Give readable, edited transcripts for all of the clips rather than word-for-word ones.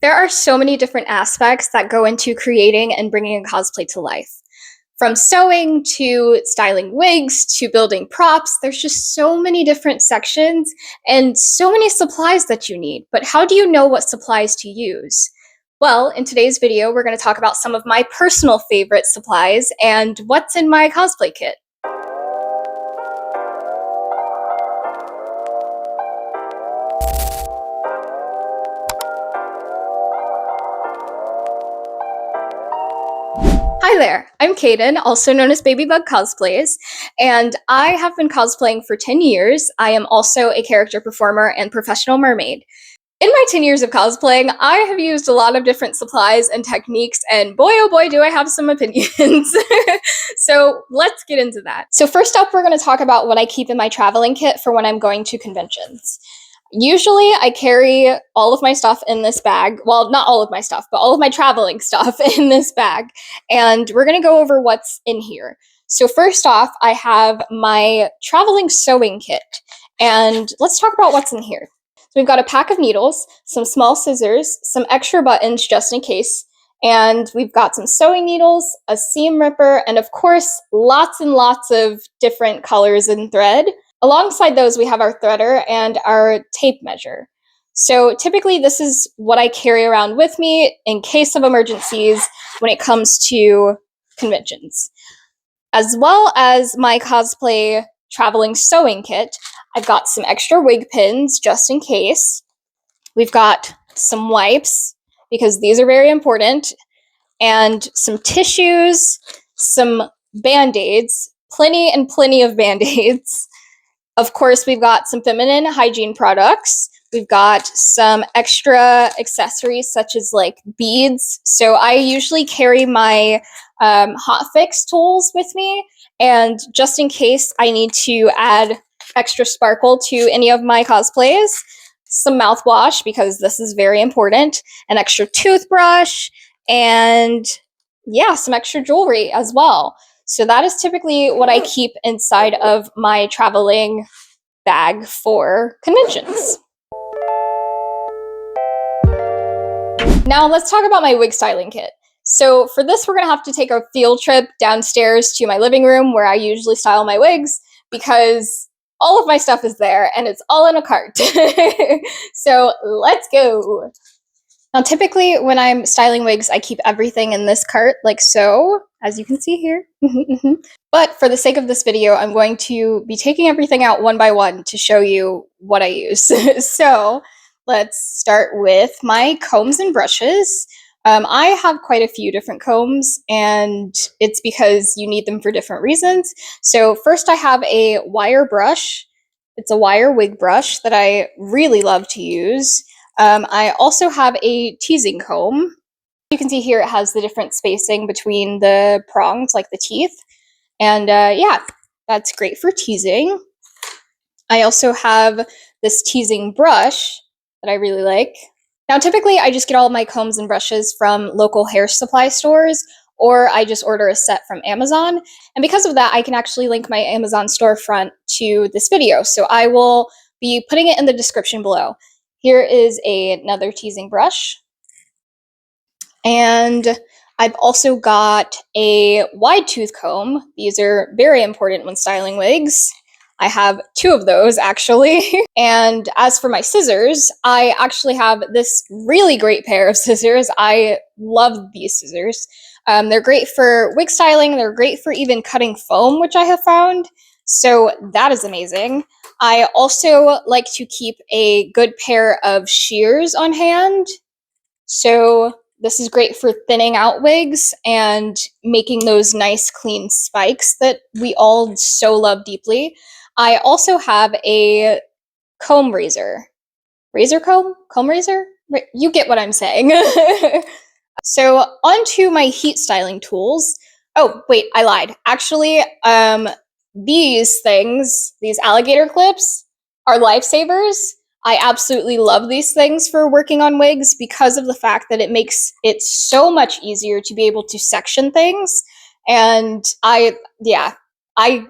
There are so many different aspects that go into creating and bringing a cosplay to life. From sewing to styling wigs to building props, there's just so many different sections and so many supplies that you need. But how do you know what supplies to use? Well, in today's video, we're going to talk about some of my personal favorite supplies and what's in my cosplay kit. Hi there, I'm Kaden, also known as BbyBugCosplays, and I have been cosplaying for 10 years. I am also a character performer and professional mermaid. In my 10 years of cosplaying, I have used a lot of different supplies and techniques, and boy oh boy do I have some opinions. So let's get into that. So first up, we're going to talk about what I keep in my traveling kit for when I'm going to conventions. Usually I carry all of my stuff in this bag. Well, not all of my stuff, but all of my traveling stuff in this bag. And we're going to go over what's in here. So first off, I have my traveling sewing kit. And let's talk about what's in here. So we've got a pack of needles, some small scissors, some extra buttons just in case, and we've got some sewing needles, a seam ripper, and of course, lots and lots of different colors and thread. Alongside those, we have our threader and our tape measure. So typically this is what I carry around with me in case of emergencies when it comes to conventions. As well as my cosplay traveling sewing kit, I've got some extra wig pins just in case. We've got some wipes because these are very important, and some tissues, some band-aids, plenty and plenty of band-aids. Of course, we've got some feminine hygiene products. We've got some extra accessories such as like beads. So I usually carry my hot fix tools with me. And just in case I need to add extra sparkle to any of my cosplays, some mouthwash because this is very important, an extra toothbrush, and yeah, some extra jewelry as well. So that is typically what I keep inside of my traveling bag for conventions. Now let's talk about my wig styling kit. So for this, we're gonna have to take a field trip downstairs to my living room where I usually style my wigs because all of my stuff is there and it's all in a cart. So let's go. Now, typically when I'm styling wigs, I keep everything in this cart like so, as you can see here. But for the sake of this video, I'm going to be taking everything out one by one to show you what I use. So let's start with my combs and brushes. I have quite a few different combs, and it's because you need them for different reasons. So first I have a wire brush. It's a wire wig brush that I really love to use. I also have a teasing comb. You can see here it has the different spacing between the prongs, like the teeth. And yeah, that's great for teasing. I also have this teasing brush that I really like. Now, typically I just get all of my combs and brushes from local hair supply stores, or I just order a set from Amazon. And because of that, I can actually link my Amazon storefront to this video. So I will be putting it in the description below. Here is another teasing brush. And I've also got a wide tooth comb. These are very important when styling wigs. I have two of those actually. And as for my scissors, I actually have this really great pair of scissors. I love these scissors. They're great for wig styling. They're great for even cutting foam, which I have found. So that is amazing. I also like to keep a good pair of shears on hand. So this is great for thinning out wigs and making those nice clean spikes that we all so love deeply. I also have a comb razor. Razor comb? Comb razor? You get what I'm saying. So onto my heat styling tools. Oh, wait, I lied. Actually, these things, these alligator clips, are lifesavers. I absolutely love these things for working on wigs because of the fact that it makes it so much easier to be able to section things. And I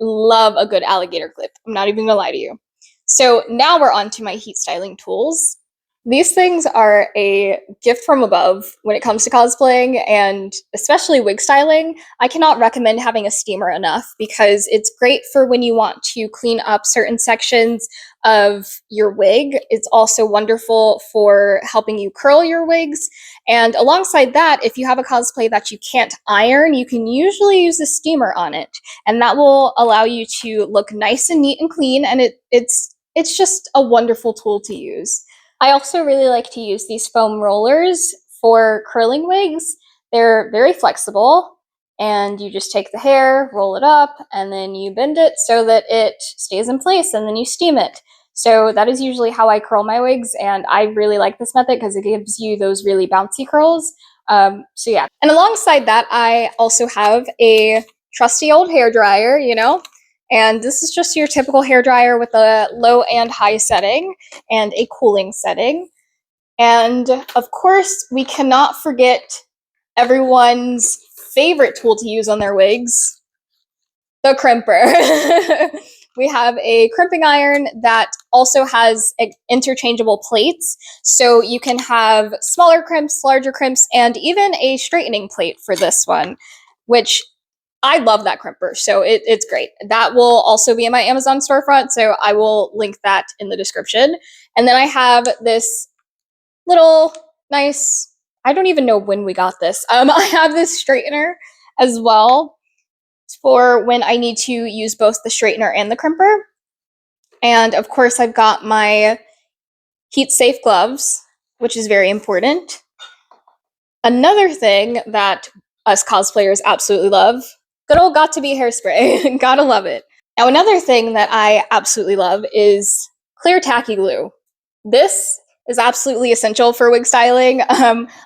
love a good alligator clip. I'm not even gonna lie to you. So now we're on to my heat styling tools. These things are a gift from above when it comes to cosplaying and especially wig styling. I cannot recommend having a steamer enough because it's great for when you want to clean up certain sections of your wig. It's also wonderful for helping you curl your wigs. And alongside that, if you have a cosplay that you can't iron, you can usually use a steamer on it. And that will allow you to look nice and neat and clean. And it's just a wonderful tool to use. I also really like to use these foam rollers for curling wigs. They're very flexible, and you just take the hair, roll it up, and then you bend it so that it stays in place, and then you steam it. So that is usually how I curl my wigs, and I really like this method because it gives you those really bouncy curls. So yeah. And alongside that, I also have a trusty old hair dryer, and this is just your typical hair dryer with a low and high setting and a cooling setting. And of course, we cannot forget everyone's favorite tool to use on their wigs, the crimper. We have a crimping iron that also has interchangeable plates, so you can have smaller crimps, larger crimps, and even a straightening plate for this one, which I love that crimper, so it's great. That will also be in my Amazon storefront, so I will link that in the description. And then I have this little nice, I don't even know when we got this. I have this straightener as well for when I need to use both the straightener and the crimper. And of course, I've got my heat-safe gloves, which is very important. Another thing that us cosplayers absolutely love, good old got-to-be hairspray. Gotta love it. Now, another thing that I absolutely love is clear tacky glue. This is absolutely essential for wig styling.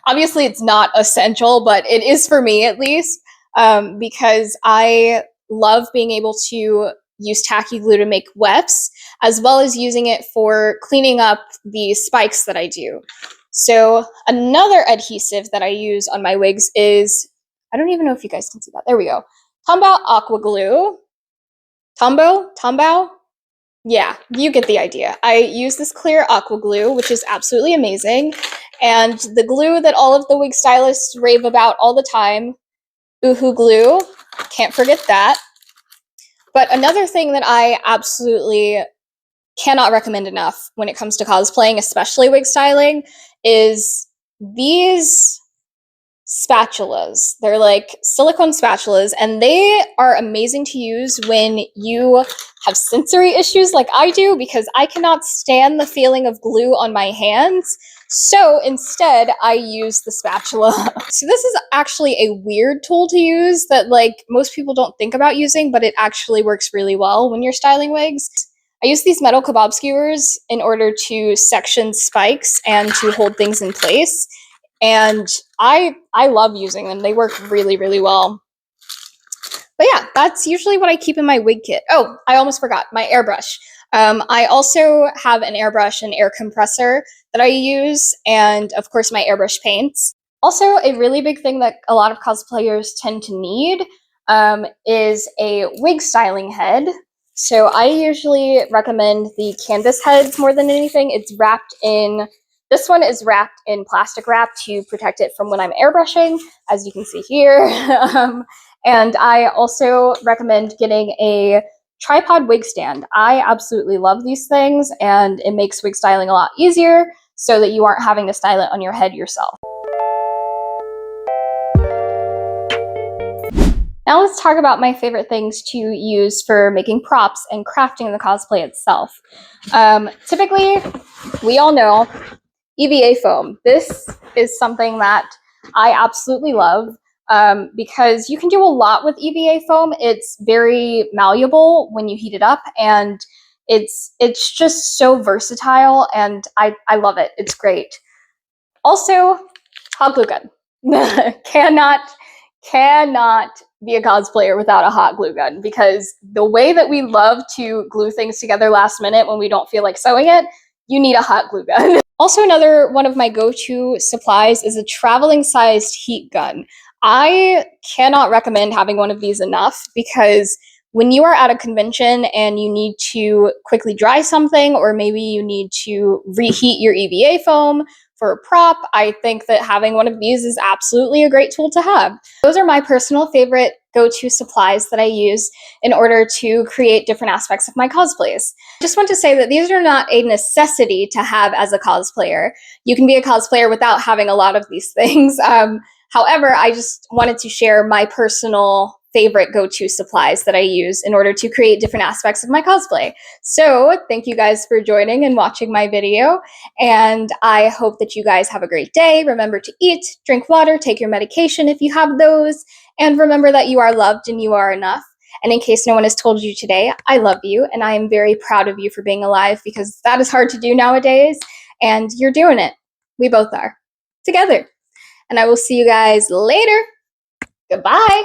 Obviously, it's not essential, but it is for me at least, because I love being able to use tacky glue to make wefts, as well as using it for cleaning up the spikes that I do. So another adhesive that I use on my wigs is, I don't even know if you guys can see that. There we go. Tombow Aqua Glue. Tombow? Yeah, you get the idea. I use this clear aqua glue, which is absolutely amazing. And the glue that all of the wig stylists rave about all the time, Uhu glue, can't forget that. But another thing that I absolutely cannot recommend enough when it comes to cosplaying, especially wig styling, is these spatulas. They're like silicone spatulas, and they are amazing to use when you have sensory issues like I do, because I cannot stand the feeling of glue on my hands. So instead, I use the spatula. So this is actually a weird tool to use that most people don't think about using, but it actually works really well when you're styling wigs. I use these metal kebab skewers in order to section spikes and to hold things in place. And I love using them. They work really, really well. But yeah, that's usually what I keep in my wig kit. Oh, I almost forgot, my airbrush. I also have an airbrush and air compressor that I use, and of course my airbrush paints. Also, a really big thing that a lot of cosplayers tend to need is a wig styling head. So I usually recommend the canvas heads more than anything. This one is wrapped in plastic wrap to protect it from when I'm airbrushing, as you can see here. And I also recommend getting a tripod wig stand. I absolutely love these things, and it makes wig styling a lot easier so that you aren't having to style it on your head yourself. Now let's talk about my favorite things to use for making props and crafting the cosplay itself. Typically, we all know EVA foam. This is something that I absolutely love because you can do a lot with EVA foam. It's very malleable when you heat it up, and it's just so versatile, and I love it. It's great. Also, hot glue gun. Cannot be a cosplayer without a hot glue gun, because the way that we love to glue things together last minute when we don't feel like sewing it, you need a hot glue gun. Also, another one of my go-to supplies is a traveling sized heat gun. I cannot recommend having one of these enough, because when you are at a convention and you need to quickly dry something, or maybe you need to reheat your EVA foam for a prop, I think that having one of these is absolutely a great tool to have. Those are my personal favorite go-to supplies that I use in order to create different aspects of my cosplays. I just want to say that these are not a necessity to have as a cosplayer. You can be a cosplayer without having a lot of these things. However, I just wanted to share my personal favorite go-to supplies that I use in order to create different aspects of my cosplay. So thank you guys for joining and watching my video, and I hope that you guys have a great day. Remember to eat, drink water, take your medication if you have those, and remember that you are loved and you are enough. And in case no one has told you today, I love you, and I am very proud of you for being alive, because that is hard to do nowadays, and you're doing it. We both are. Together. And I will see you guys later. Goodbye.